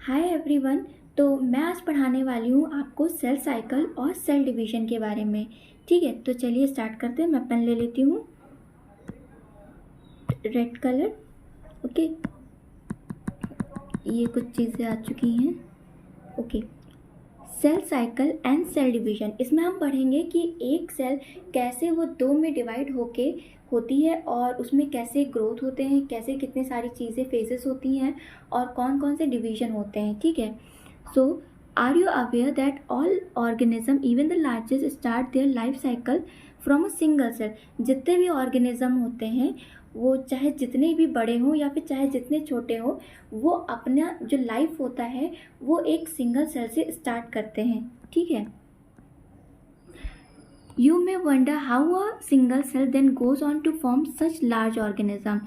Hi everyone. तो मैं आज पढ़ाने वाली हूँ आपको सेल साइकिल और सेल डिवीजन के बारे में। ठीक है, तो चलिए स्टार्ट करते हैं। मैं पेन ले लेती हूँ, रेड कलर। ओके, ये कुछ चीज़ें आ चुकी हैं। Okay, cell cycle and cell division, इसमें हम पढ़ेंगे कि एक सेल कैसे वो दो में डिवाइड होके होती है और उसमें कैसे ग्रोथ होते हैं, कैसे कितनी सारी चीज़ें फेजेस होती हैं और कौन कौन से डिवीजन होते हैं। ठीक है, so are you aware that all organism even the largest start their life cycle from a single cell. जितने भी ऑर्गेनिज्म होते हैं वो चाहे जितने भी बड़े हों या फिर चाहे जितने छोटे हों, वो अपना जो लाइफ होता है वो एक सिंगल सेल से स्टार्ट करते हैं। ठीक है, you may wonder how a single cell then goes on to form such large organism.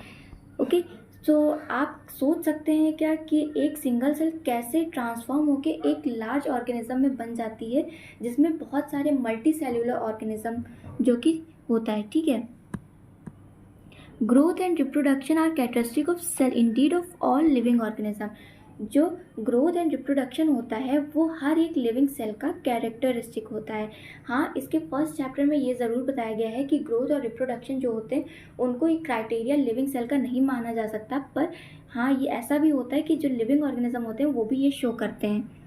Okay, so आप सोच सकते हैं क्या कि एक सिंगल सेल कैसे ट्रांसफॉर्म होके एक लार्ज ऑर्गेनिज्म में बन जाती है जिसमें बहुत सारे मल्टी सेल्यूलर ऑर्गेनिज्म जो कि होता है। ठीक है, growth and reproduction are characteristic of cell indeed of all living organism. जो ग्रोथ एंड रिप्रोडक्शन होता है वो हर एक लिविंग सेल का कैरेक्टरिस्टिक होता है। हाँ, इसके फर्स्ट चैप्टर में ये ज़रूर बताया गया है कि ग्रोथ और रिप्रोडक्शन जो होते हैं उनको एक क्राइटेरिया लिविंग सेल का नहीं माना जा सकता, पर हाँ ये ऐसा भी होता है कि जो लिविंग ऑर्गेनिज्म होते हैं वो भी ये शो करते हैं।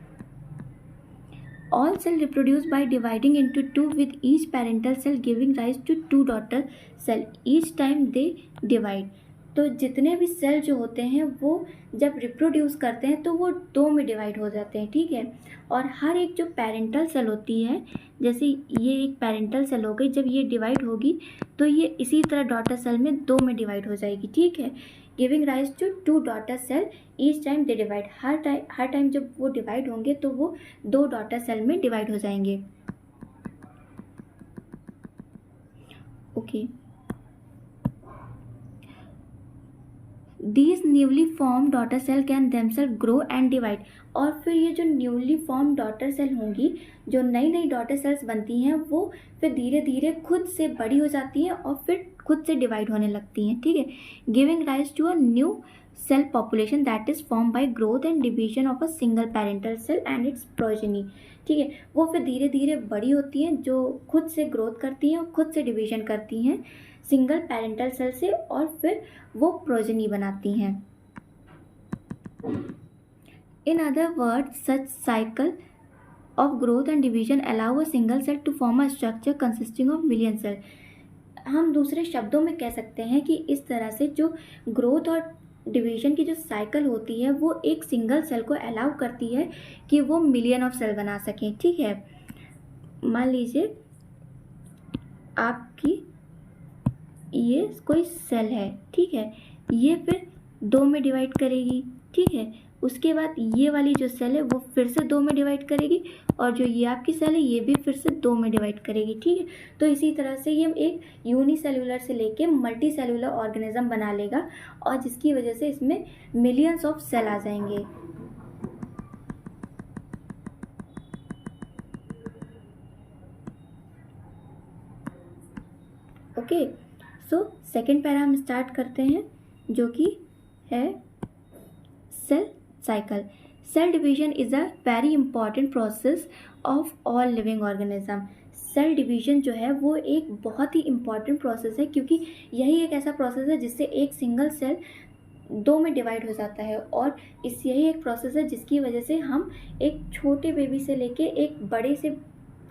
All cell reproduce by dividing into two with each parental cell giving rise to two daughter cell each time they divide। तो जितने भी सेल जो होते हैं वो जब रिप्रोड्यूस करते हैं तो वो दो में डिवाइड हो जाते हैं। ठीक है, और हर एक जो पेरेंटल सेल होती है, जैसे ये एक पेरेंटल सेल हो गई, जब ये डिवाइड होगी तो ये इसी तरह डॉटर सेल में दो में डिवाइड हो जाएगी। ठीक है, giving rise to two daughter cell each time they divide. हर टाइम जब वो डिवाइड होंगे तो वो दो डॉटर सेल में डिवाइड हो जाएंगे। Okay, these newly form daughter cell can themself grow and divide. और फिर ये जो न्यूली फॉर्म डॉटर सेल होंगी, जो नई नई डॉटर सेल्स बनती हैं, वो फिर धीरे धीरे खुद से बड़ी हो जाती हैं और फिर खुद से डिवाइड होने लगती हैं। ठीक है, giving rise to a new cell population that is form by growth and division of a single parental cell and its progeny. ठीक है, वो फिर धीरे धीरे बड़ी होती हैं, जो खुद से ग्रोथ करती हैं और खुद से डिवीजन करती हैं सिंगल पेरेंटल सेल से, और फिर वो प्रोजेनी बनाती हैं। In other word, such cycle of growth and division allow a single cell to form a structure consisting of million cell। हम दूसरे शब्दों में कह सकते हैं कि इस तरह से जो ग्रोथ और डिवीजन की जो साइकिल होती है वो एक सिंगल सेल को अलाउ करती है कि वो मिलियन ऑफ सेल बना सकें। ठीक है, मान लीजिए आपकी ये कोई सेल है। ठीक है, ये फिर दो में डिवाइड करेगी। ठीक है, उसके बाद ये वाली जो सेल है वो फिर से दो में डिवाइड करेगी और जो ये आपकी सेल है ये भी फिर से दो में डिवाइड करेगी। ठीक है, तो इसी तरह से ये एक यूनिसेल्यूलर से लेके मल्टी सेल्यूलर ऑर्गेनिज्म बना लेगा और जिसकी वजह से इसमें मिलियंस ऑफ सेल आ जाएंगे। ओके, सो सेकेंड पैरा हम स्टार्ट करते हैं जो कि है cell cycle. Cell division is a very important process of all living organism. Cell division जो है वो एक बहुत ही इंपॉर्टेंट प्रोसेस है, क्योंकि यही एक ऐसा प्रोसेस है जिससे एक सिंगल सेल दो में डिवाइड हो जाता है, और यही एक प्रोसेस है जिसकी वजह से हम एक छोटे बेबी से लेके एक बड़े से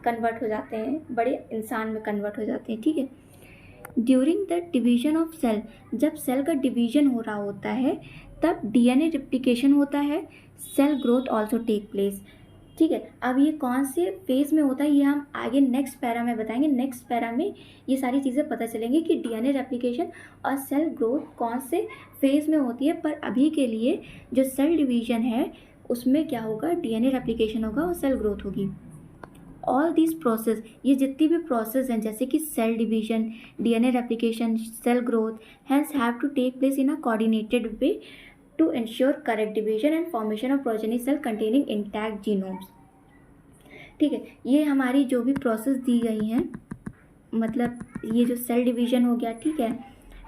कन्वर्ट हो जाते हैं, बड़े इंसान में कन्वर्ट हो जाते हैं। ठीक है, during the division of cell, जब सेल का डिवीजन हो रहा होता है तब डीएनए रिप्लिकेशन होता है, cell growth also take place. ठीक है, अब ये कौन से फेज में होता है ये हम आगे नेक्स्ट पैरा में बताएंगे। नेक्स्ट पैरा में ये सारी चीज़ें पता चलेंगी कि डीएनए रेप्लिकेशन और सेल ग्रोथ कौन से फेज में होती है, पर अभी के लिए जो सेल डिवीजन है उसमें क्या होगा, डीएनए रेप्लिकेशन होगा और सेल ग्रोथ होगी। ऑल दिस प्रोसेस, ये जितनी भी प्रोसेस हैं जैसे कि cell division, DNA replication, cell growth, hence have to take place in a coordinated way to ensure correct division and formation of progeny cell containing intact genomes. ठीक है, ये हमारी जो भी प्रोसेस दी गई हैं, मतलब ये जो सेल डिवीजन हो गया, ठीक है,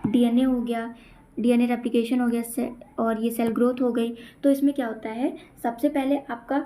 डीएनए हो गया, डीएनए रेप्लिकेशन हो गया और ये सेल ग्रोथ हो गई। तो इसमें क्या होता है, सबसे पहले आपका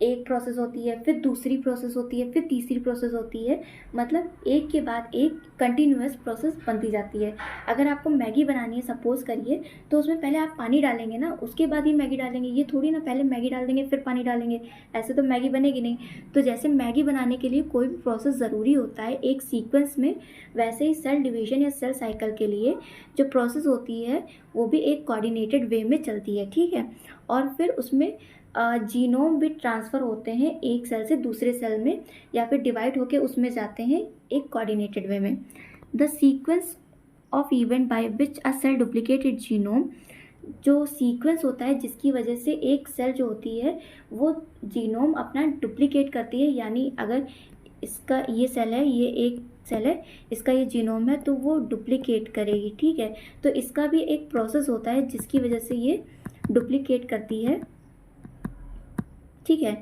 एक प्रोसेस होती है, फिर दूसरी प्रोसेस होती है, फिर तीसरी प्रोसेस होती है, मतलब एक के बाद एक कंटिन्यूअस प्रोसेस बनती जाती है। अगर आपको मैगी बनानी है सपोज करिए, तो उसमें पहले आप पानी डालेंगे ना, उसके बाद ही मैगी डालेंगे। ये थोड़ी ना पहले मैगी डाल देंगे फिर पानी डालेंगे, ऐसे तो मैगी बनेगी नहीं। तो जैसे मैगी बनाने के लिए कोई भी प्रोसेस ज़रूरी होता है एक सीक्वेंस में, वैसे ही सेल डिवीजन या सेल साइकिल के लिए जो प्रोसेस होती है वो भी एक कोऑर्डिनेटेड वे में चलती है, ठीक है। और फिर उसमें जीनोम भी ट्रांसफ़र होते हैं एक सेल से दूसरे सेल में, या फिर डिवाइड होके उसमें जाते हैं एक कोऑर्डिनेटेड वे में। The sequence of event by which a cell duplicated genome, जो सीक्वेंस होता है जिसकी वजह से एक सेल जो होती है वो जीनोम अपना डुप्लीकेट करती है, यानी अगर इसका ये सेल है, ये एक सेल है, इसका ये जीनोम है, तो वो डुप्लीकेट करेगी, ठीक है। तो इसका भी एक प्रोसेस होता है जिसकी वजह से ये डुप्लीकेट करती है, ठीक है।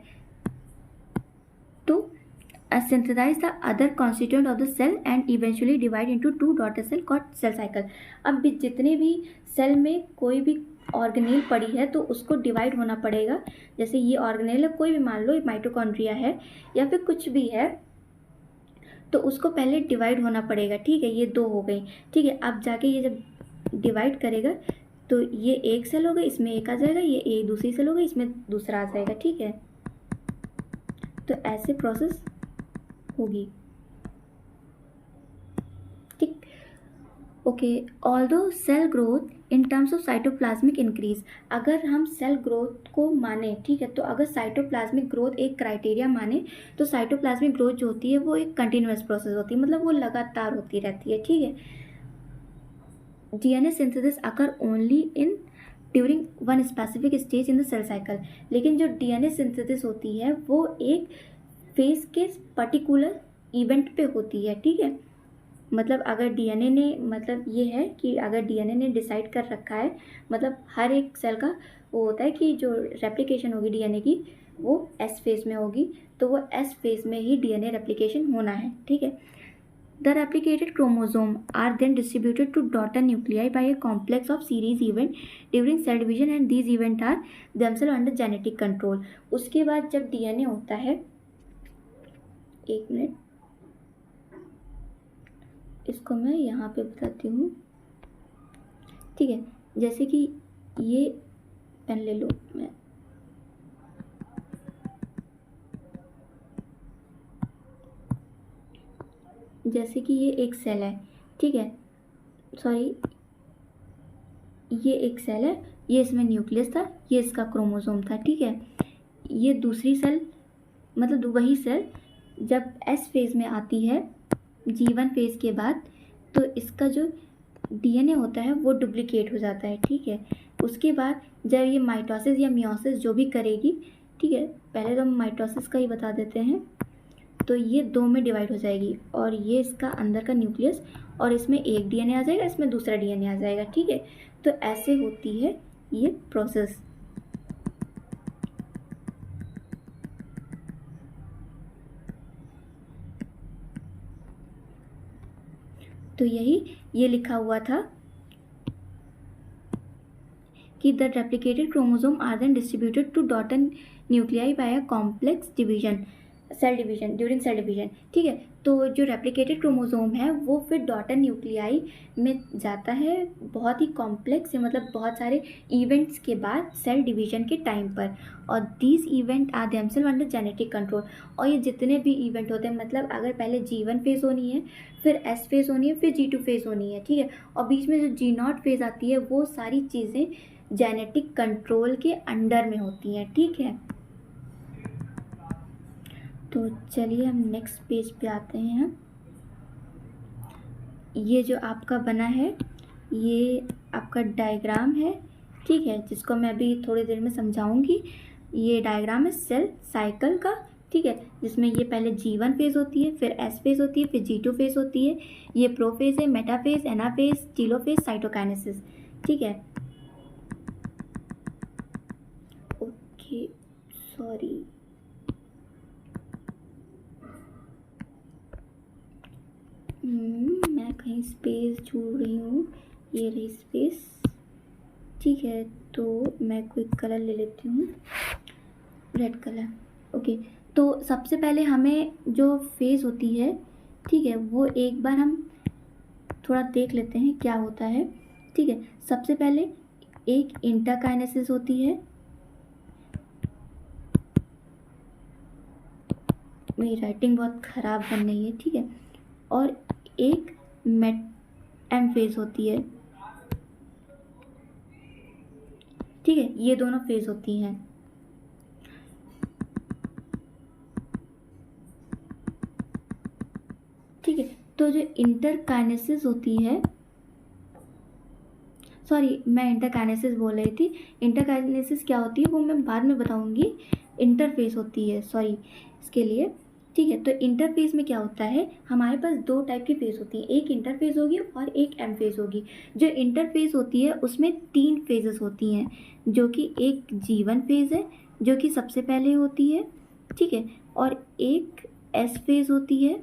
तो synthesize the other constituent of the cell and eventually divide into two daughter cell called cell cycle। अब भी जितने भी सेल में कोई भी ऑर्गेनेल पड़ी है तो उसको डिवाइड होना पड़ेगा। जैसे ये ऑर्गेनेल है, कोई भी मान लो माइटोकॉन्ड्रिया है या फिर कुछ भी है, तो उसको पहले डिवाइड होना पड़ेगा, ठीक है। ये दो हो गई, ठीक है। अब जाके ये जब डिवाइड करेगा तो ये एक सेल होगा, इसमें एक आ जाएगा, ये एक दूसरी सेल होगा, इसमें दूसरा आ जाएगा, ठीक है। तो ऐसे प्रोसेस होगी, ठीक। Okay, although cell growth in terms of cytoplasmic increase, अगर हम सेल ग्रोथ को माने, ठीक है, तो अगर साइटोप्लाज्मिक ग्रोथ एक क्राइटेरिया माने तो साइटोप्लाज्मिक ग्रोथ जो होती है वो एक कंटिन्यूअस प्रोसेस होती है, मतलब वो लगातार होती रहती है, ठीक है। DNA synthesis occur only in during one specific stage in the cell cycle, लेकिन जो डीएनए सिंथेसिस होती है वो एक फेज के पर्टिकुलर इवेंट पे होती है, ठीक है। मतलब अगर डीएनए ने, मतलब ये है कि अगर डीएनए ने डिसाइड कर रखा है, मतलब हर एक सेल का वो होता है कि जो रेप्लिकेशन होगी डीएनए की वो एस फेज में होगी, तो वो एस फेज में ही डीएनए रेप्लिकेशन होना है, ठीक है। The replicated chromosome are then distributed to daughter nuclei by a complex of series event during cell division and these events are themselves under genetic control। उसके बाद जब डीएनए होता है, एक मिनट, इसको मैं यहाँ पे बताती हूँ, ठीक है। जैसे कि ये पेन ले लो, मैं जैसे कि ये एक सेल है, ठीक है, सॉरी, ये एक सेल है, ये इसमें न्यूक्लियस था, ये इसका क्रोमोसोम था, ठीक है। ये दूसरी सेल, मतलब वही सेल जब एस फेज में आती है G1 फेज के बाद, तो इसका जो डीएनए होता है वो डुप्लीकेट हो जाता है, ठीक है। उसके बाद जब ये माइटोसिस या मियोसिस जो भी करेगी, ठीक है, पहले तो हम माइटोसिस का ही बता देते हैं, तो ये दो में डिवाइड हो जाएगी और ये इसका अंदर का न्यूक्लियस, और इसमें एक डीएनए आ जाएगा, इसमें दूसरा डीएनए आ जाएगा, ठीक है। तो ऐसे होती है ये प्रोसेस। तो यही ये लिखा हुआ था कि the replicated chromosome are then distributed to daughter nuclei by a complex division, cell division, during cell division, ठीक है। तो जो रेप्लिकेटेड क्रोमोसोम है वो फिर डॉटर न्यूक्लियाई में जाता है बहुत ही कॉम्प्लेक्स, मतलब बहुत सारे इवेंट्स के बाद सेल डिवीजन के टाइम पर, और these event are themselves under genetic control. और ये जितने भी इवेंट होते हैं, मतलब अगर पहले G1 फेज होनी है, फिर एस फेज होनी है, फिर G2 फेज होनी है, ठीक है, और बीच में जो G0 फेज आती है, वो सारी चीज़ें जेनेटिक कंट्रोल के अंडर में होती हैं, ठीक है। तो चलिए हम नेक्स्ट पेज पे आते हैं। ये जो आपका बना है ये आपका डायग्राम है, ठीक है, जिसको मैं अभी थोड़ी देर में समझाऊंगी। ये डायग्राम है सेल साइकिल का, ठीक है, जिसमें ये पहले G1 फेज होती है, फिर एस फेज होती है, फिर G2 फेज होती है, ये प्रोफेज है, मेटाफेज, एनाफेज, टीलोफेज, साइटोकाइनेसिस, ठीक है। ओके, सॉरी, मैं कहीं स्पेस छोड़ रही हूँ, ये रही स्पेस, ठीक है, तो मैं कोई कलर ले लेती हूँ, रेड कलर। ओके, तो सबसे पहले हमें जो फेज होती है, ठीक है, वो एक बार हम थोड़ा देख लेते हैं क्या होता है। ठीक है, सबसे पहले एक इंटरकाइनेसिस होती है, मेरी राइटिंग बहुत ख़राब बन रही है, ठीक है, और एक एम फेज होती है, ठीक है, ये दोनों फेज होती हैं। ठीक है, तो जो इंटरकाइनेसिस होती है, सॉरी मैं इंटरकाइनेसिस बोल रही थी, इंटरकाइनेसिस क्या होती है वो मैं बाद में बताऊंगी। इंटरफेस होती है, सॉरी इसके लिए। ठीक है, तो इंटरफेस में क्या होता है, हमारे पास दो टाइप की फेज होती है, एक इंटरफेस होगी और एक एम फेज होगी। जो इंटरफेस होती है उसमें 3 फेजेस होती हैं, जो कि एक G1 फेज है जो कि सबसे पहले होती है, ठीक है, और एक एस फेज होती है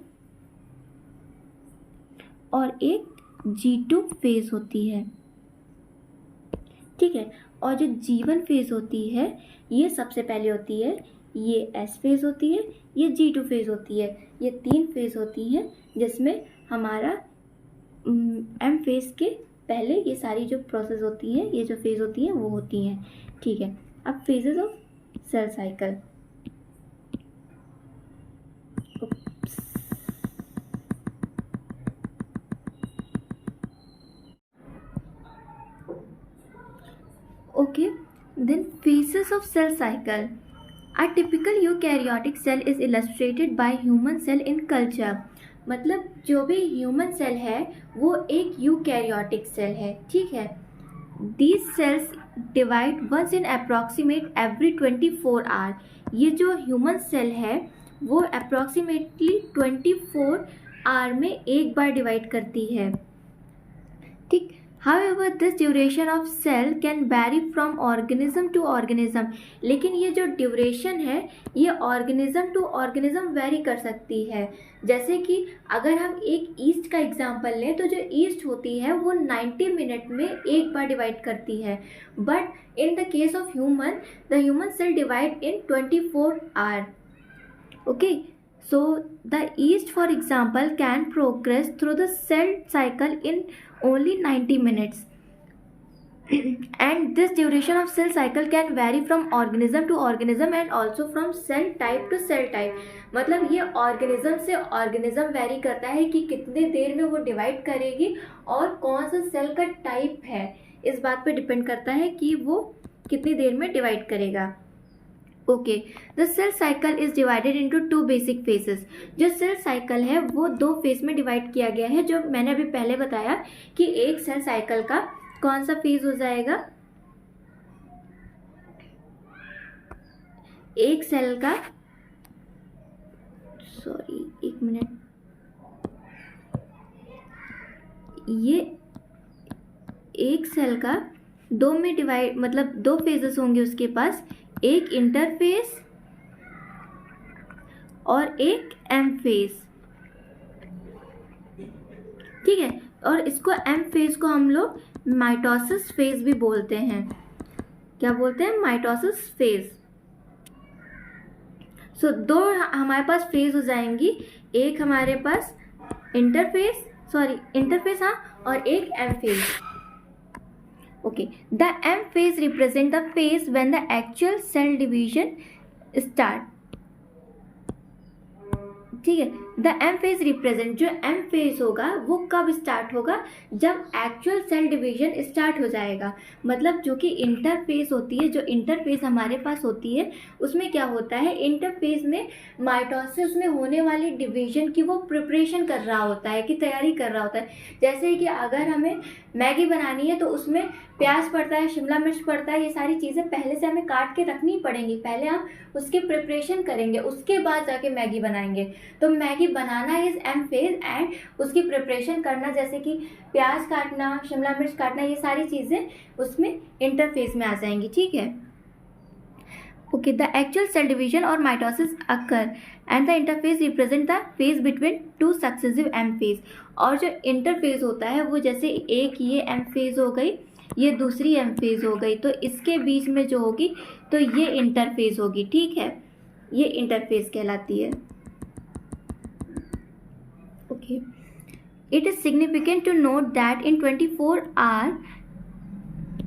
और एक G2 फेज होती है। ठीक है, और जो G1 फेज होती है ये सबसे पहले होती है, ये एस फेज होती है, ये G2 फेज होती है। ये 3 फेज होती हैं जिसमें हमारा एम फेज के पहले ये सारी जो प्रोसेस होती हैं, ये जो फेज होती हैं वो होती हैं। ठीक है, अब phases of cell cycle. Okay, then phases of cell cycle. A typical eukaryotic cell is illustrated by human cell in culture. मतलब जो भी ह्यूमन सेल है वो एक यूकैरियोटिक सेल है, ठीक है। These cells divide once in approximate every 24 hour. ये जो ह्यूमन सेल है वो अप्रॉक्सीमेटली 24 आवर में एक बार डिवाइड करती है, ठीक। However, this duration of cell can vary from organism to organism. लेकिन ये जो ड्यूरेशन है ये ऑर्गेनिज्म टू ऑर्गेनिज्म वेरी कर सकती है। जैसे कि अगर हम एक ईस्ट का एग्जांपल लें तो जो ईस्ट होती है वो 90 मिनट में एक बार डिवाइड करती है, but in the case of human the human cell divide in 24 hour. Okay, so the yeast for example can progress through the cell cycle in only 90 minutes and this duration of cell cycle can vary from organism to organism and also from cell type to cell type. मतलब ये organism से organism very करता है कि कितने देर में वो divide करेगी और कौन सा सेल का टाइप है, इस बात पे डिपेंड करता है कि वो कितनी देर में डिवाइड करेगा। Okay, the cell cycle is divided into 2 basic phases. जो सेल साइकिल है वो 2 फेज में डिवाइड किया गया है, जो मैंने अभी पहले बताया कि एक सेल साइकिल का कौन सा फेज हो जाएगा, एक सेल का, सॉरी एक मिनट, ये एक सेल का 2 में डिवाइड, मतलब 2 फेजेस होंगे उसके पास, एक इंटरफेस और एक एम फेज, ठीक है। और इसको एम फेज को हम लोग माइटोसिस फेज भी बोलते हैं। क्या बोलते हैं? Mitosis phase. सो 2 हमारे पास फेज हो जाएंगी, एक हमारे पास इंटरफेस हाँ, और एक M phase. Okay, the M phase represent the phase when the actual cell division start. ठीक है, द एम फेज रिप्रेजेंट, जो एम फेज होगा वो कब स्टार्ट होगा, जब एक्चुअल सेल डिवीजन स्टार्ट हो जाएगा। मतलब जो कि इंटरफेज होती है, जो इंटरफेज हमारे पास होती है उसमें क्या होता है, इंटरफेज में माइटोसिस में होने वाली डिवीजन की वो प्रिपरेशन कर रहा होता है, कि तैयारी कर रहा होता है। जैसे कि अगर हमें मैगी बनानी है तो उसमें प्याज पड़ता है, शिमला मिर्च पड़ता है, ये सारी चीज़ें पहले से हमें काट के रखनी पड़ेंगी। पहले हम उसकी प्रिपरेशन करेंगे, उसके बाद जाके मैगी बनाएंगे। तो मैगी बनाना इज एम फेज एंड उसकी प्रिपरेशन करना, जैसे कि प्याज काटना, शिमला मिर्च काटना, ये सारी चीज़ें उसमें इंटरफेज में आ जाएंगी, ठीक है। Okay, the actual cell division और mitosis occur and the interphase represent the phase between 2 successive M phase. और जो इंटरफेज होता है वो जैसे एक ये एम फेज हो गई, ये दूसरी एम फेज हो गई, तो इसके बीच में जो होगी तो ये इंटरफेज होगी, ठीक है, ये इंटरफेज कहलाती है। Okay, it is significant to note that in 24 hour,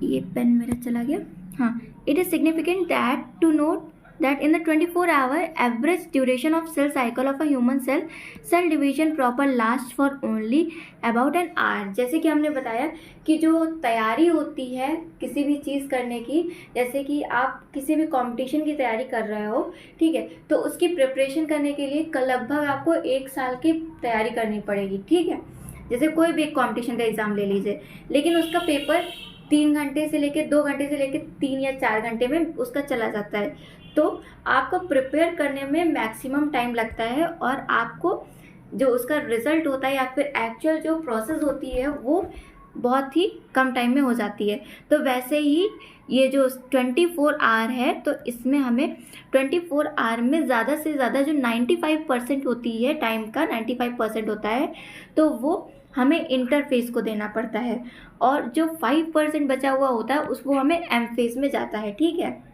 ये पेन मेरा चला गया, हाँ, it is significant that to note that in the 24-hour average duration of cell cycle of a human cell division proper lasts for only about an hour। जैसे कि हमने बताया कि जो तैयारी होती है किसी भी चीज़ करने की, जैसे कि आप किसी भी कंपटीशन की तैयारी कर रहे हो, ठीक है, तो उसकी प्रिपरेशन करने के लिए लगभग आपको 1 साल की तैयारी करनी पड़ेगी, ठीक है। जैसे कोई भी एक कॉम्पिटिशन का एग्ज़ाम ले लीजिए, लेकिन उसका पेपर 3 घंटे से लेकर 2 घंटे से लेकर 3 या 4 घंटे में उसका चला जाता है, तो आपको प्रिपेयर करने में मैक्सिमम टाइम लगता है और आपको जो उसका रिजल्ट होता है या फिर एक्चुअल जो प्रोसेस होती है वो बहुत ही कम टाइम में हो जाती है। तो वैसे ही ये जो 24 आवर है, तो इसमें हमें 24 आवर में ज़्यादा से ज़्यादा जो 95% होती है टाइम का 95% होता है, तो वो हमें इंटरफेस को देना पड़ता है, और जो 5% बचा हुआ होता है उस वो हमें एम फेज में जाता है, ठीक है।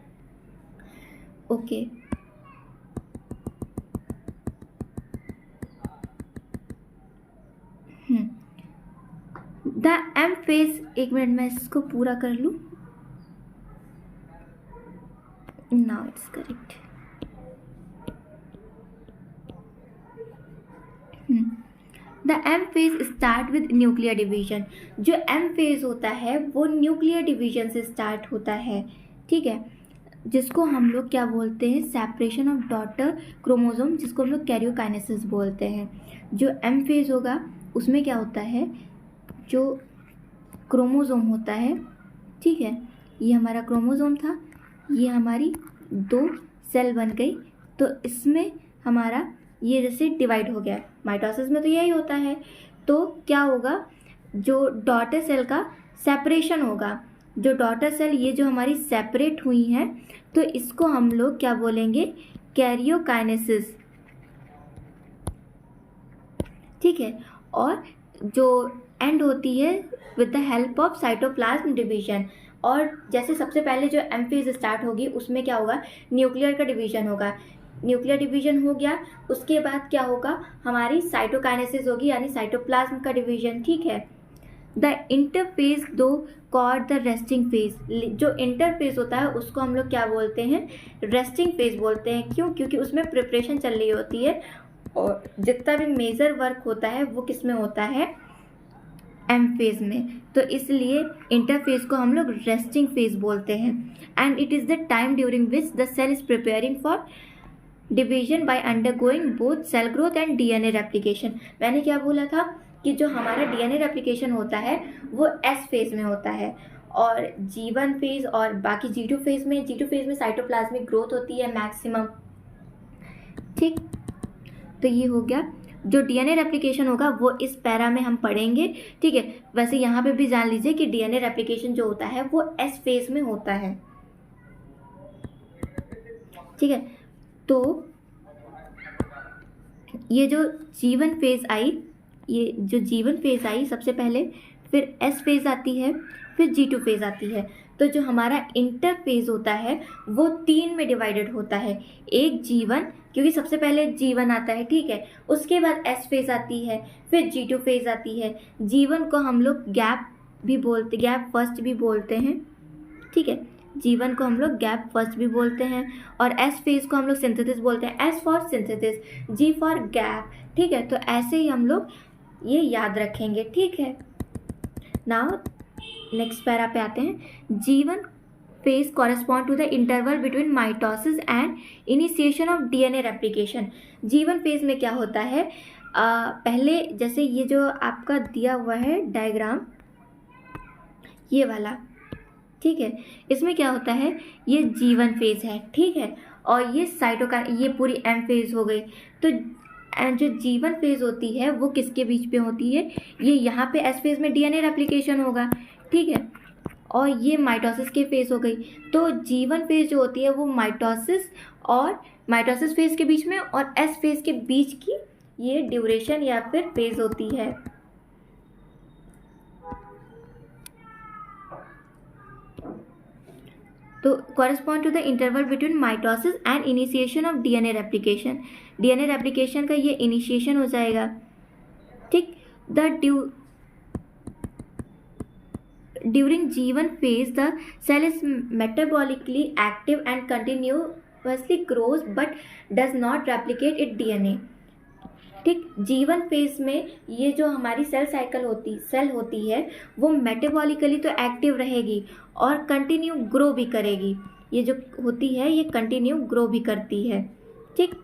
ओके, द एम फेज, एक मिनट मैं इसको पूरा कर लूँ, now it's correct. The M phase start with nuclear division. जो एम फेज होता है वो न्यूक्लियर डिवीजन से स्टार्ट होता है, ठीक है, जिसको हम लोग क्या बोलते हैं, सेपरेशन ऑफ डॉटर क्रोमोसोम, जिसको हम लोग कैरियोकाइनेसिस बोलते हैं। जो एम फेज होगा उसमें क्या होता है, जो क्रोमोसोम होता है, ठीक है, ये हमारा क्रोमोसोम था, ये हमारी 2 सेल बन गई, तो इसमें हमारा ये जैसे डिवाइड हो गया। माइटोसिस में तो यही होता है, तो क्या होगा, जो डॉटर सेल का सेपरेशन होगा, जो डॉटर सेल ये जो हमारी सेपरेट हुई हैं, तो इसको हम लोग क्या बोलेंगे, कैरियोकाइनेसिस, ठीक है। और जो एंड होती है with the help of cytoplasm division, और जैसे सबसे पहले जो एम फेज स्टार्ट होगी उसमें क्या होगा, न्यूक्लियर का डिवीजन होगा, न्यूक्लियर डिवीजन हो गया, उसके बाद क्या होगा, हमारी साइटोकाइनेसिस होगी, यानी साइटोप्लाज्म का डिवीजन, ठीक है। द इंटरफेज दो कॉल्ड द रेस्टिंग फेज, जो इंटरफेज होता है उसको हम लोग क्या बोलते हैं, रेस्टिंग फेज बोलते हैं। क्यों? क्योंकि उसमें प्रिपरेशन चल रही होती है, और जितना भी मेजर वर्क होता है वो किस में होता है, एम फेज में, तो इसलिए इंटरफेज को हम लोग रेस्टिंग फेज बोलते हैं। And it is the time during which the cell is preparing for division by undergoing both cell growth and DNA replication. मैंने क्या बोला था कि जो हमारा डीएनए रेप्लिकेशन होता है वो एस फेज में होता है, और G1 फेज और बाकी G2 फेज में साइटोप्लाज्मिक ग्रोथ होती है मैक्सिमम, ठीक। तो ये हो गया, जो डीएनए रेप्लिकेशन होगा वो इस पैरा में हम पढ़ेंगे, ठीक है। वैसे यहाँ पे भी जान लीजिए कि डीएनए रेप्लिकेशन जो होता है वो एस फेज में होता है, ठीक है। तो ये जो G1 फेज आई, ये जो G1 फेज आई सबसे पहले, फिर S फेज आती है, फिर G2 फेज आती है। तो जो हमारा इंटर फेज होता है वो 3 में डिवाइडेड होता है। एक G1, क्योंकि सबसे पहले G1 आता है, ठीक है, उसके बाद S फेज आती है, फिर G2 फेज आती है। G1 को हम लोग गैप फर्स्ट भी बोलते हैं, ठीक है। G1 को हम लोग गैप फर्स्ट भी बोलते हैं, और S फेज को हम लोग सिंथेसिस बोलते हैं, S for synthesis, G for gap, ठीक है। तो ऐसे ही हम लोग ये याद रखेंगे, ठीक है। नाउ नेक्स्ट पैरा पे आते हैं। G1 phase correspond to the interval between mitosis and initiation of DNA replication. G1 phase में क्या होता है, पहले जैसे ये जो आपका दिया हुआ है डायग्राम, ये वाला, ठीक है, इसमें क्या होता है, ये G1 फेज है, ठीक है, और ये ये पूरी M फेज हो गई। तो जो G1 फेज होती है वो किसके बीच पे होती है, ये यहाँ पे S फेज में डीएनए रेप्लिकेशन होगा, ठीक है, और ये माइटोसिस के फेज हो गई। तो G1 फेज जो होती है वो माइटोसिस फेज के बीच में और S फेज के बीच की ये ड्यूरेशन या फिर फेज होती है। तो correspond to the interval between mitosis and initiation of DNA replication. DNA replication का ये इनिशिएशन हो जाएगा, ठीक। During G1 phase, the cell is metabolically active and continuously grows but does not replicate its DNA, ठीक। G1 phase में ये जो हमारी सेल होती है वो मेटाबॉलिकली तो एक्टिव रहेगी और कंटिन्यू ग्रो भी करेगी। ये जो होती है ये कंटिन्यू ग्रो भी करती है, ठीक।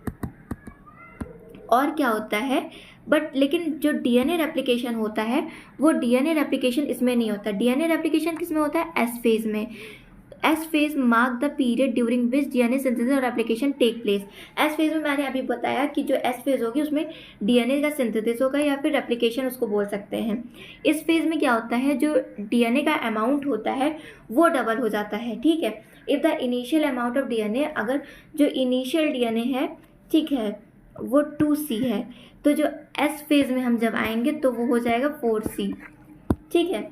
और क्या होता है, बट लेकिन जो डीएनए रेप्लिकेशन होता है वो डीएनए रेप्लिकेशन इसमें नहीं होता। डीएनए रेप्लिकेशन किस में होता है, एस फेज में। S phase mark the period during which DNA synthesis और replication take place. S phase में मैंने अभी बताया कि जो एस फेज होगी उसमें डीएनए का सिंथेसिस होगा या फिर रेप्लिकेशन उसको बोल सकते हैं। इस फेज में क्या होता है, जो डीएनए का अमाउंट होता है वो डबल हो जाता है, ठीक है। If the initial amount of DNA, अगर जो इनिशियल डीएनए है, ठीक है, वो 2C है, तो जो एस फेज में हम जब आएंगे तो वो हो जाएगा 4C, ठीक है।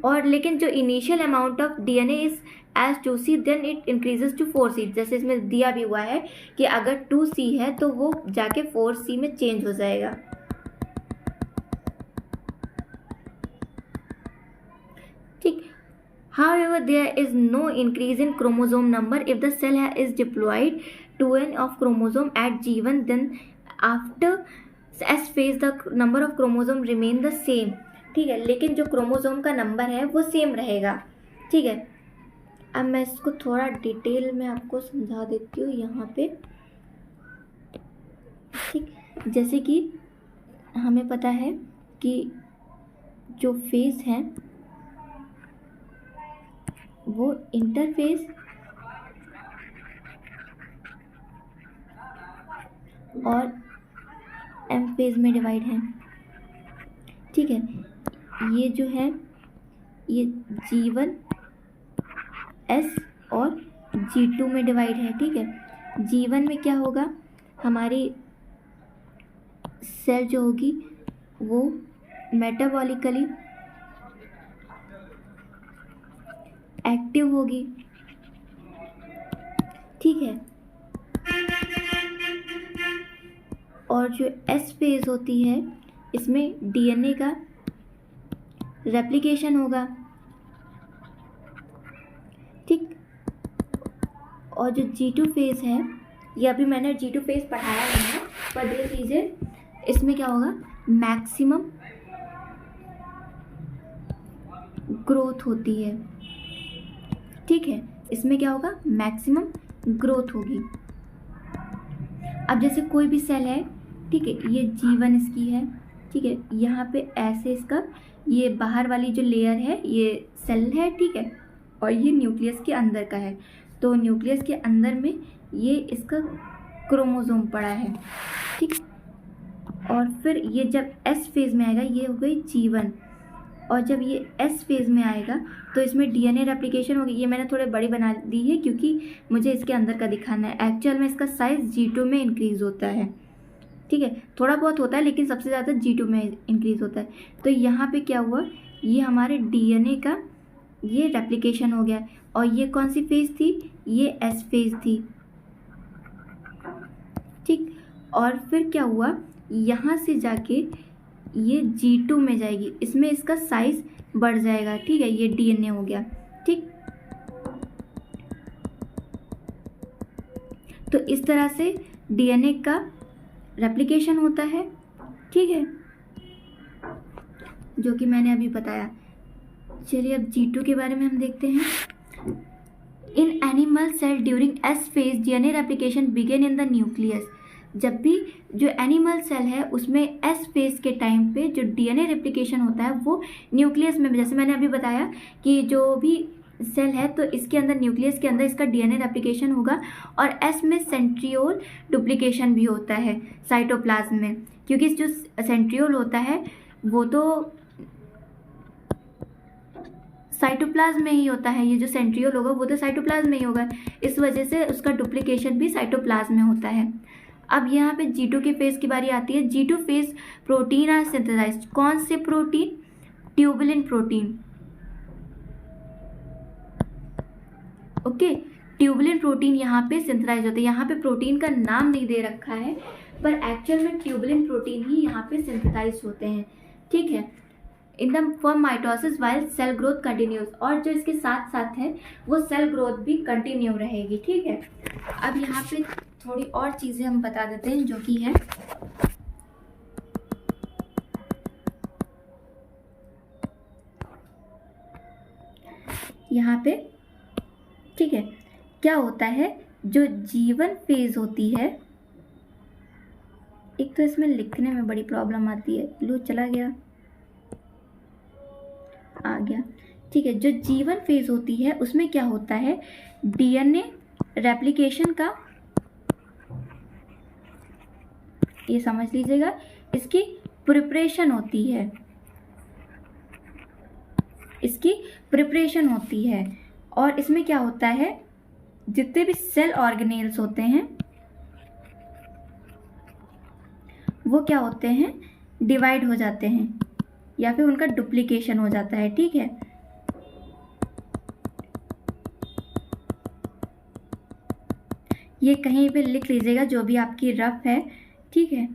और लेकिन जो initial amount of DNA is as 2C then it increases to 4C। जैसे इसमें दिया भी हुआ है कि अगर 2C है तो वो जाके 4C में चेंज हो जाएगा, ठीक। However, there is no increase in chromosome number if the cell is diploid to an of chromosome at G1, then after S phase the number of chromosome remain the same, ठीक है। लेकिन जो chromosome का number है वो same रहेगा, ठीक है। अब मैं इसको थोड़ा डिटेल में आपको समझा देती हूँ यहाँ पे, ठीक। जैसे कि हमें पता है कि जो फेज है वो इंटरफेज और एम फेज में डिवाइड है, ठीक है। ये जो है ये G1 S और G2 में डिवाइड है, ठीक है। G1 में क्या होगा, हमारी सेल जो होगी वो मेटाबॉलिकली एक्टिव होगी, ठीक है। और जो एस फेज होती है इसमें डीएनए का रेप्लिकेशन होगा, ठीक। और जो G2 फेज है, ये अभी मैंने G2 फेज पढ़ाया नहीं है, पर देख लीजिए इसमें क्या होगा, मैक्सिमम ग्रोथ होती है, ठीक है। इसमें क्या होगा, मैक्सिमम ग्रोथ होगी। अब जैसे कोई भी सेल है, ठीक है, ये G1 इसकी है, ठीक है। यहाँ पे ऐसे इसका ये बाहर वाली जो लेयर है ये सेल है, ठीक है, और ये न्यूक्लियस के अंदर का है। तो न्यूक्लियस के अंदर में ये इसका क्रोमोसोम पड़ा है, ठीक। और फिर ये जब एस फेज में आएगा ये हो गई G1, और जब ये एस फेज में आएगा तो इसमें डीएनए रेप्लिकेशन होगी। ये मैंने थोड़े बड़ी बना दी है क्योंकि मुझे इसके अंदर का दिखाना है। एक्चुअल में इसका साइज़ G2 में इंक्रीज़ होता है, ठीक है, थोड़ा बहुत होता है लेकिन सबसे ज़्यादा G2 में इंक्रीज़ होता है। तो यहाँ पे क्या हुआ, ये हमारे डीएनए का ये रेप्लिकेशन हो गया, और ये कौन सी फेज़ थी, ये एस फेज़ थी, ठीक। और फिर क्या हुआ, यहाँ से जाके ये G2 में जाएगी, इसमें इसका साइज़ बढ़ जाएगा, ठीक है, ये डीएनए हो गया, ठीक। तो इस तरह से डीएनए का रेप्लिकेशन होता है, ठीक है, जो कि मैंने अभी बताया। चलिए अब G2 के बारे में हम देखते हैं। In animal cell during S phase DNA replication begin in the nucleus. जब भी जो एनिमल सेल है उसमें एस फेज के टाइम पे जो डीएनए रेप्लिकेशन होता है वो न्यूक्लियस में, जैसे मैंने अभी बताया कि जो भी सेल है तो इसके अंदर न्यूक्लियस के अंदर इसका डीएनए रेप्लिकेशन होगा, और एस में सेंट्रियोल डुप्लीकेशन भी होता है साइटोप्लाज्म में, क्योंकि जो सेंट्रियोल होता है वो तो साइटोप्लाज्म में ही होता है, ये जो सेंट्रियोल होगा वो तो साइटोप्लाज्म में ही होगा, इस वजह से उसका डुप्लीकेशन भी साइटोप्लाज्म में होता है। अब यहाँ पे G2 के फेज की बारी आती है। G2 phase protein are synthesized. कौन से protein, tubulin protein, okay, tubulin protein यहाँ पे सिंथेसाइज होते हैं। यहाँ पे प्रोटीन का नाम नहीं दे रखा है, पर एक्चुअल में ट्यूबुलिन प्रोटीन ही यहाँ पे सिंथेसाइज होते हैं, ठीक है, in the for mitosis while cell growth continues, और जो इसके साथ साथ है वो सेल ग्रोथ भी कंटिन्यू रहेगी, ठीक है। अब यहाँ पे थोड़ी और चीज़ें हम बता देते हैं जो कि है यहाँ पे, ठीक है। क्या होता है, जो जीवन फेज होती है, एक तो इसमें लिखने में बड़ी प्रॉब्लम आती है, लो चला गया, आ गया, ठीक है। जो जीवन फेज होती है उसमें क्या होता है, डीएनए रेप्लिकेशन का, ये समझ लीजिएगा, इसकी प्रिपरेशन होती है, इसकी प्रिपरेशन होती है। और इसमें क्या होता है, जितने भी सेल ऑर्गेनेल्स होते हैं वो क्या होते हैं, डिवाइड हो जाते हैं या फिर उनका डुप्लीकेशन हो जाता है, ठीक है। ये कहीं पे लिख लीजिएगा जो भी आपकी रफ है, ठीक है,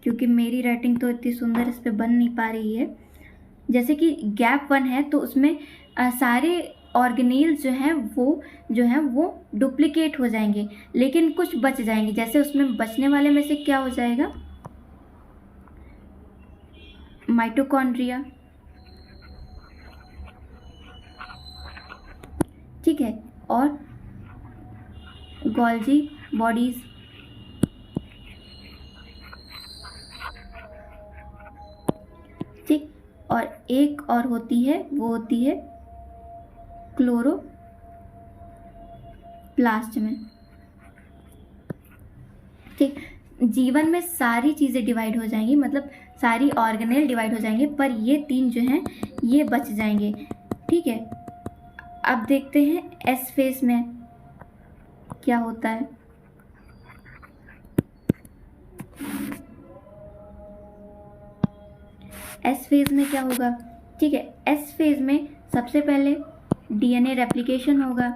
क्योंकि मेरी राइटिंग तो इतनी सुंदर इस पे बन नहीं पा रही है। जैसे कि गैप 1 है तो उसमें सारे ऑर्गेनेल्स जो हैं वो डुप्लीकेट हो जाएंगे, लेकिन कुछ बच जाएंगे। जैसे उसमें बचने वाले में से क्या हो जाएगा, माइटोकॉन्ड्रिया, ठीक है, और गोल्जी बॉडीज, ठीक, और एक और होती है, वो होती है क्लोरोप्लास्ट में, ठीक। जीवन में सारी चीज़ें डिवाइड हो जाएंगी, मतलब सारी ऑर्गेनेल डिवाइड हो जाएंगे, पर ये 3 जो हैं ये बच जाएंगे, ठीक है। अब देखते हैं एस फेज में क्या होता है। एस फेज में क्या होगा, ठीक है, एस फेज में सबसे पहले डीएनए रेप्लिकेशन होगा,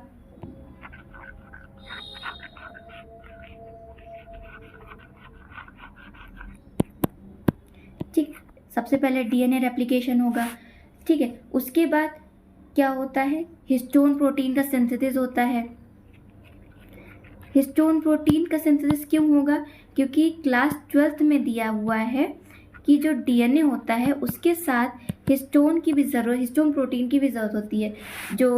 ठीक, सबसे पहले डीएनए रेप्लिकेशन होगा, ठीक है। उसके बाद क्या होता है, हिस्टोन प्रोटीन का सिंथेसिस होता है। हिस्टोन प्रोटीन का सिंथेसिस क्यों होगा, क्योंकि क्लास 12th में दिया हुआ है कि जो डीएनए होता है उसके साथ हिस्टोन प्रोटीन की भी ज़रूरत होती है। जो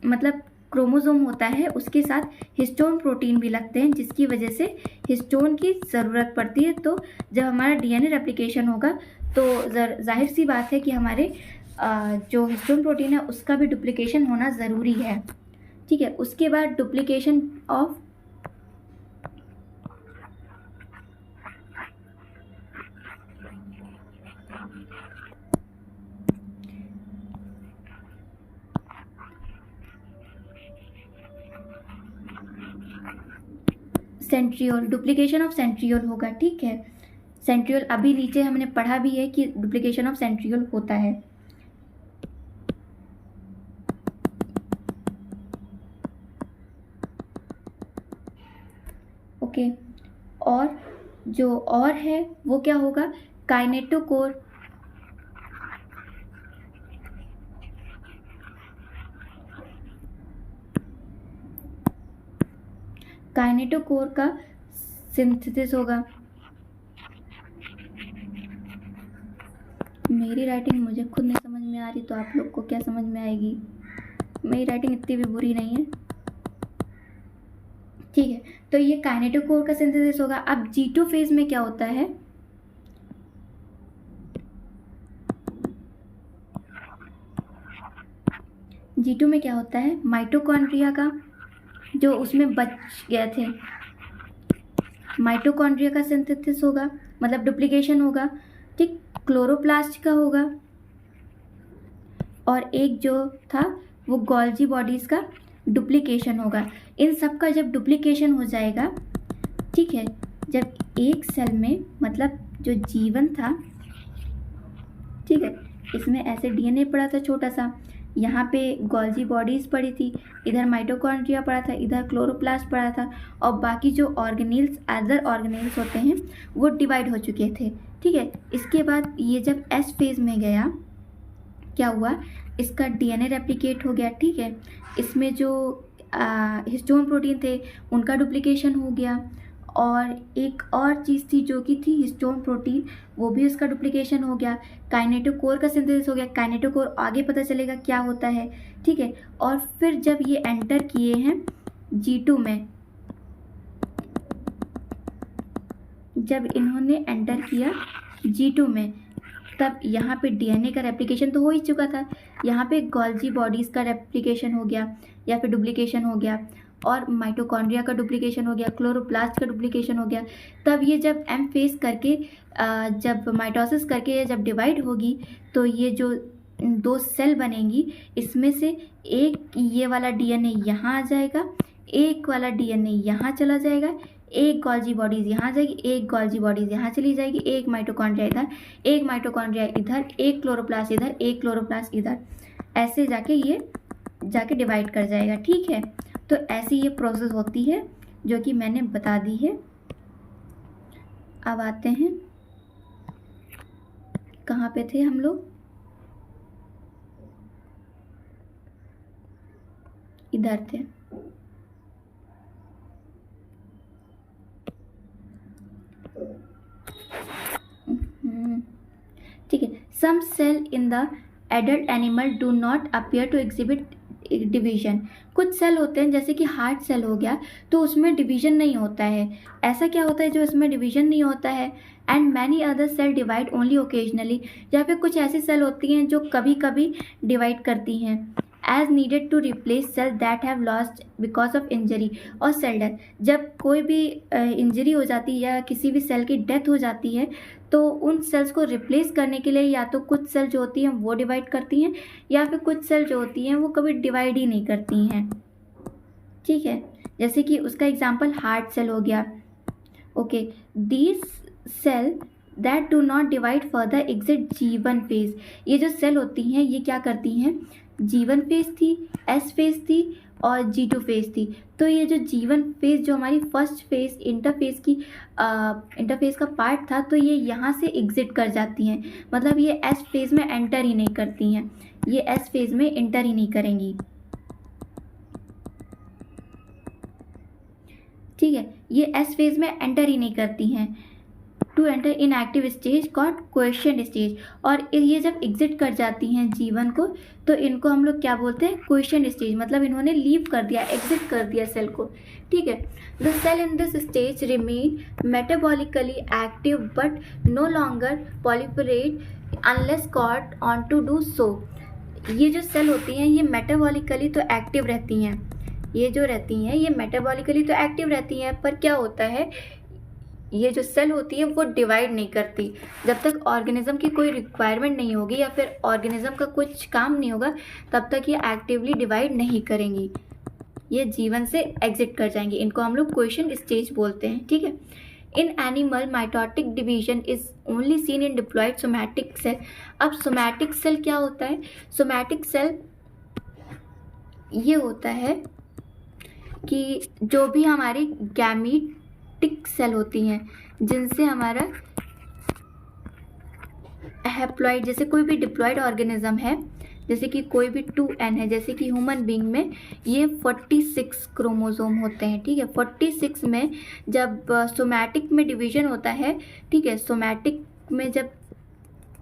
मतलब क्रोमोसोम होता है उसके साथ हिस्टोन प्रोटीन भी लगते हैं, जिसकी वजह से हिस्टोन की ज़रूरत पड़ती है। तो जब हमारा डीएनए रेप्लिकेशन होगा तो जाहिर सी बात है कि हमारे जो हिस्टोन प्रोटीन है उसका भी डुप्लीकेशन होना ज़रूरी है, ठीक है। उसके बाद duplication of centriole, duplication of centriole होगा, ठीक है। सेंट्रियोल अभी नीचे हमने पढ़ा भी है कि डुप्लीकेशन ऑफ सेंट्रियोल होता है। ओके, और जो और है वो क्या होगा, काइनेटोकोर, काइनेटोकोर का सिंथेसिस होगा। मेरी राइटिंग मुझे खुद नहीं समझ में आ रही, तो आप लोग को क्या समझ में आएगी। मेरी राइटिंग इतनी भी बुरी नहीं है, ठीक है। तो ये काइनेटोकोर का सिंथेसिस होगा। अब G2 फेज में क्या होता है, G2 में क्या होता है, माइटोकॉन्ड्रिया का, जो उसमें बच गए थे, माइटोकॉन्ड्रिया का सिंथेसिस होगा, मतलब डुप्लीकेशन होगा, ठीक। क्लोरोप्लास्ट का होगा, और एक जो था वो गोल्जी बॉडीज़ का डुप्लीकेशन होगा। इन सब का जब डुप्लीकेशन हो जाएगा, ठीक है, जब एक सेल में, मतलब जो जीवन था, ठीक है, इसमें ऐसे डीएनए पड़ा था छोटा सा, यहाँ पे गोल्जी बॉडीज़ पड़ी थी, इधर माइटोकॉन्ड्रिया पड़ा था, इधर क्लोरोप्लास्ट पड़ा था, और बाकी जो ऑर्गेनेल्स अदर ऑर्गेनेल्स होते हैं वो डिवाइड हो चुके थे। ठीक है, इसके बाद ये जब एस फेज में गया, क्या हुआ, इसका डीएनए रेप्लिकेट हो गया। ठीक है, इसमें जो हिस्टोन प्रोटीन थे उनका डुप्लीकेशन हो गया, और एक और चीज़ थी जो कि थी हिस्टोन प्रोटीन, वो भी उसका डुप्लीकेशन हो गया। काइनेटोकोर का सिंथेसिस हो गया। काइनेटोकोर आगे पता चलेगा क्या होता है। ठीक है, और फिर जब ये एंटर किए हैं G2 में, जब इन्होंने एंटर किया G2 में, तब यहाँ पे डीएनए का रेप्लिकेशन तो हो ही चुका था, यहाँ पे गोल्जी बॉडीज़ का रेप्लिकेशन हो गया या फिर डुप्लीकेशन हो गया, और माइटोकॉन्ड्रिया का डुप्लीकेशन हो गया, क्लोरोप्लास्ट का डुप्लीकेशन हो गया। तब ये जब एम फेस करके जब माइटोसिस करके जब डिवाइड होगी, तो ये जो 2 सेल बनेंगी, इसमें से एक ये वाला डीएनए यहाँ आ जाएगा, एक वाला डीएनए यहाँ चला जाएगा, एक गोल्जी बॉडीज़ यहाँ आ जाएगी, एक गोल्जी बॉडीज़ यहाँ चली जाएगी, एक माइटोकॉन्ड्रिया इधर, एक माइटोकॉन्ड्रिया इधर, एक क्लोरोप्लास्ट इधर, एक क्लोरोप्लास्ट इधर, ऐसे जाके ये जाके डिवाइड कर जाएगा। ठीक है, तो ऐसी ये प्रोसेस होती है जो कि मैंने बता दी है। अब आते हैं, कहाँ पे थे हम लोग, इधर थे। ठीक है, some cell in the adult animal do not appear to exhibit division. कुछ सेल होते हैं जैसे कि हार्ट सेल हो गया, तो उसमें डिवीजन नहीं होता है। ऐसा क्या होता है जो इसमें डिवीजन नहीं होता है? And many other cell divide only occasionally, या फिर कुछ ऐसी सेल होती हैं जो कभी कभी डिवाइड करती हैं। As needed to replace cell that have lost because of injury और सेल डेथ। जब कोई भी इंजरी हो जाती है या किसी भी सेल की डेथ हो जाती है, तो उन सेल्स को रिप्लेस करने के लिए या तो कुछ सेल जो होती हैं वो डिवाइड करती हैं, या फिर कुछ सेल जो होती हैं वो कभी डिवाइड ही नहीं करती हैं। ठीक है, जैसे कि उसका एग्जांपल हार्ट सेल हो गया। Okay, these cell that do not divide further exit G1 phase. ये जो सेल होती हैं ये क्या करती हैं, G1 फेज थी, S फेज थी और G2 फेज थी। तो ये जो G1 फेज जो हमारी फर्स्ट फेज इंटरफेज का पार्ट था, तो ये यहाँ से एग्जिट कर जाती हैं, मतलब ये S फेज में एंटर ही नहीं करती हैं, ये S फेज में एंटर ही नहीं करेंगी। ठीक है, ये S फेज में एंटर ही नहीं करती हैं। To enter in active stage called question stage. और ये जब एग्जिट कर जाती हैं G1 को, तो इनको हम लोग क्या बोलते हैं, क्वेश्चन स्टेज, मतलब इन्होंने लीव कर दिया, एग्जिट कर दिया सेल को। ठीक है, the cell in this stage remain metabolically active but no longer proliferate unless called on to do so. ये जो सेल होती हैं ये मेटाबॉलिकली तो एक्टिव रहती हैं, ये जो रहती हैं ये मेटाबॉलिकली तो एक्टिव रहती हैं, पर क्या होता है, ये जो सेल होती है वो डिवाइड नहीं करती। जब तक ऑर्गेनिज्म की कोई रिक्वायरमेंट नहीं होगी या फिर ऑर्गेनिज्म का कुछ काम नहीं होगा, तब तक ये एक्टिवली डिवाइड नहीं करेंगी, ये जीवन से एग्जिट कर जाएंगी। इनको हम लोग क्वेश्चन स्टेज बोलते हैं। ठीक है, in animal mitotic division is only seen in diploid somatic cell. अब सोमैटिक सेल क्या होता है, सोमैटिक सेल ये होता है कि जो भी हमारी गैमीटिक सेल होती हैं, जिनसे हमारा हैप्लॉइड, जैसे कोई भी डिप्लॉयड ऑर्गेनिज्म है, जैसे कि कोई भी 2n है, जैसे कि ह्यूमन बीइंग में ये 46 क्रोमोसोम होते हैं। ठीक है, 46 में जब सोमैटिक में डिवीजन होता है, ठीक है, सोमैटिक में जब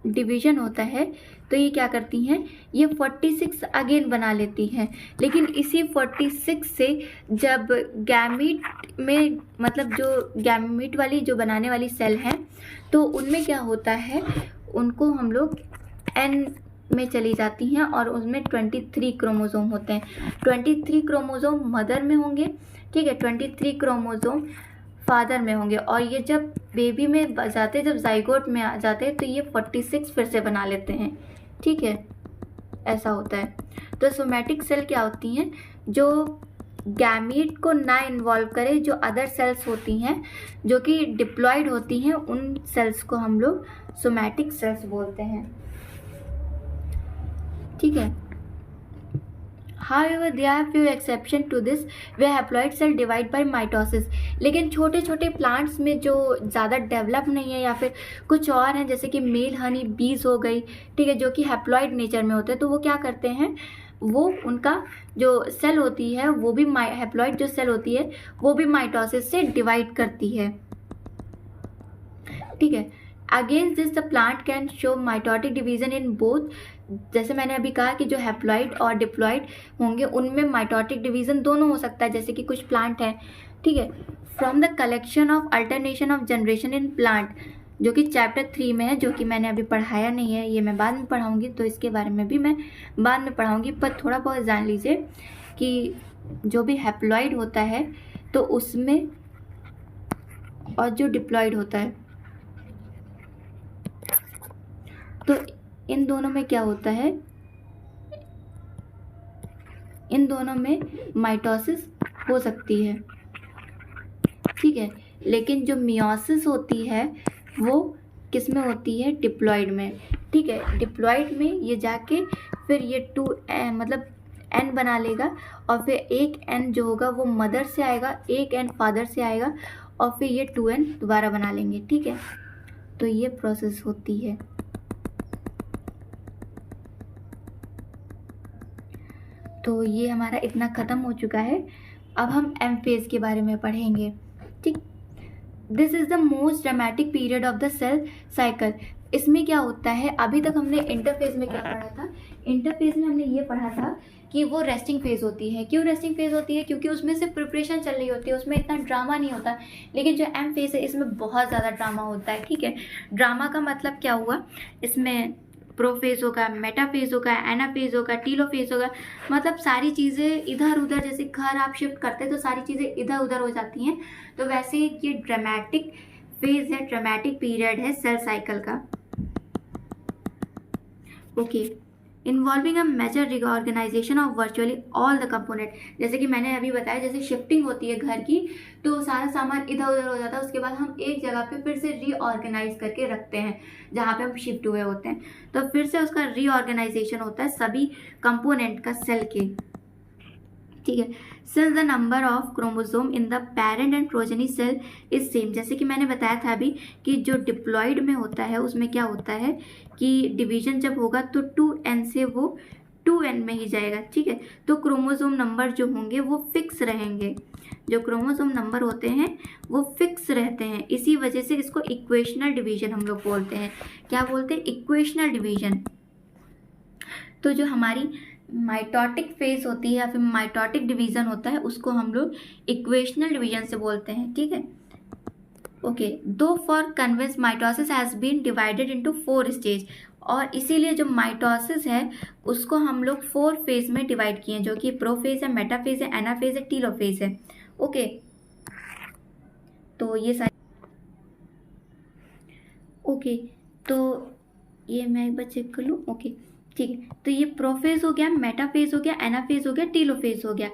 डिवीजन होता है तो ये क्या करती हैं, ये 46 अगेन बना लेती हैं। लेकिन इसी 46 से जब गैमीट में, मतलब जो गैमीट वाली जो बनाने वाली सेल हैं, तो उनमें क्या होता है, उनको हम लोग n में चली जाती हैं और उसमें 23 क्रोमोसोम होते हैं। 23 क्रोमोसोम मदर में होंगे, ठीक है, 23 क्रोमोसोम फादर में होंगे, और ये जब बेबी में जाते, जब जाइगोट में आ जाते हैं, तो ये 46 फिर से बना लेते हैं। ठीक है, ऐसा होता है। तो सोमैटिक सेल क्या होती हैं, जो गैमीट को ना इन्वॉल्व करे, जो अदर सेल्स होती हैं जो कि डिप्लॉयड होती हैं, उन सेल्स को हम लोग सोमैटिक सेल्स बोलते हैं। ठीक है, However, there are few exception to this where haploid cell divide by mitosis. लेकिन छोटे छोटे प्लांट्स में जो ज़्यादा डेवलप नहीं है या फिर कुछ और हैं, जैसे कि मेल हनी बीज हो गई, ठीक है, जो कि हैप्लॉइड नेचर में होते हैं, तो वो क्या करते हैं, वो उनका जो सेल होती है वो भी हैप्लॉइड जो सेल होती है वो भी माइटोसिस से डिवाइड करती है, ठीक है। Against this the plant can show mitotic division in both, जैसे मैंने अभी कहा कि जो हैप्लॉइड और डिप्लॉइड होंगे उनमें माइटोटिक डिवीजन दोनों हो सकता है, जैसे कि कुछ प्लांट हैं, ठीक है। From the collection of alternation of generation in plant, जो कि चैप्टर 3 में है, जो कि मैंने अभी पढ़ाया नहीं है, ये मैं बाद में पढ़ाऊँगी, तो इसके बारे में भी मैं बाद में पढ़ाऊँगी, पर थोड़ा बहुत जान लीजिए कि जो भी हैप्लॉइड होता है तो उसमें और जो डिप्लॉइड होता है तो इन दोनों में क्या होता है, इन दोनों में माइटोसिस हो सकती है, ठीक है। लेकिन जो मियोसिस होती है वो किस में होती है, डिप्लॉइड में, ठीक है। डिप्लॉइड में ये जाके फिर ये 2n मतलब n बना लेगा और फिर एक n जो होगा वो मदर से आएगा, एक n फादर से आएगा और फिर ये 2n दोबारा बना लेंगे, ठीक है। तो ये प्रोसेस होती है। तो ये हमारा इतना ख़त्म हो चुका है। अब हम एम फेज के बारे में पढ़ेंगे, ठीक। This is the most dramatic period of the cell cycle. इसमें क्या होता है, अभी तक हमने इंटरफेज में क्या पढ़ा था, इंटरफेज में हमने ये पढ़ा था कि वो रेस्टिंग फेज होती है। क्यों रेस्टिंग फेज होती है, क्योंकि उसमें से प्रिपरेशन चल रही होती है, उसमें इतना ड्रामा नहीं होता। लेकिन जो एम फेज है इसमें बहुत ज़्यादा ड्रामा होता है, ठीक है। ड्रामा का मतलब क्या हुआ, इसमें प्रोफेज होगा, मेटाफेज होगा, एनाफेज होगा, टीलोफेज होगा, मतलब सारी चीज़ें इधर उधर, जैसे घर आप शिफ्ट करते हैं तो सारी चीज़ें इधर उधर हो जाती हैं। तो वैसे ये ड्रामेटिक फेज है, ड्रामेटिक पीरियड है सेल साइकिल का, okay. Involving a major reorganization of virtually all the component, जैसे कि मैंने अभी बताया, जैसे शिफ्टिंग होती है घर की तो सारा सामान इधर उधर हो जाता है, उसके बाद हम एक जगह पे फिर से रीऑर्गेनाइज करके रखते हैं जहाँ पे हम शिफ्ट हुए होते हैं, तो फिर से उसका रीऑर्गेनाइजेशन होता है सभी कंपोनेंट का सेल के, ठीक है। Since the number of chromosome in the parent and progeny cell is same, जैसे कि मैंने बताया था अभी कि जो डिप्लॉइड में होता है उसमें क्या होता है कि डिवीजन जब होगा तो 2n से वो 2n में ही जाएगा, ठीक है। तो क्रोमोसोम नंबर जो होंगे वो फिक्स रहेंगे, जो क्रोमोसोम नंबर होते हैं वो फिक्स रहते हैं, इसी वजह से इसको इक्वेशनल डिवीजन हम लोग बोलते हैं। क्या बोलते हैं, इक्वेशनल डिवीजन। तो जो हमारी माइटोटिक फेज होती है या फिर माइटोटिक डिवीजन होता है उसको हम लोग इक्वेशनल डिवीजन से बोलते हैं, ठीक है, okay. Though for convince mitosis has been divided into 4 stage, और इसीलिए जो माइटोसिस है उसको हम लोग 4 फेज में डिवाइड किए हैं, जो कि प्रोफेज है, मेटाफेज है, एनाफेज है, टीलोफेज है, ओके। तो ये सारी, ओके, तो ये मैं एक बार चेक कर लूँ, ओके, ठीक है। तो ये प्रोफेज हो गया, मेटाफेज हो गया, एनाफेज हो गया, टीलोफेज हो गया।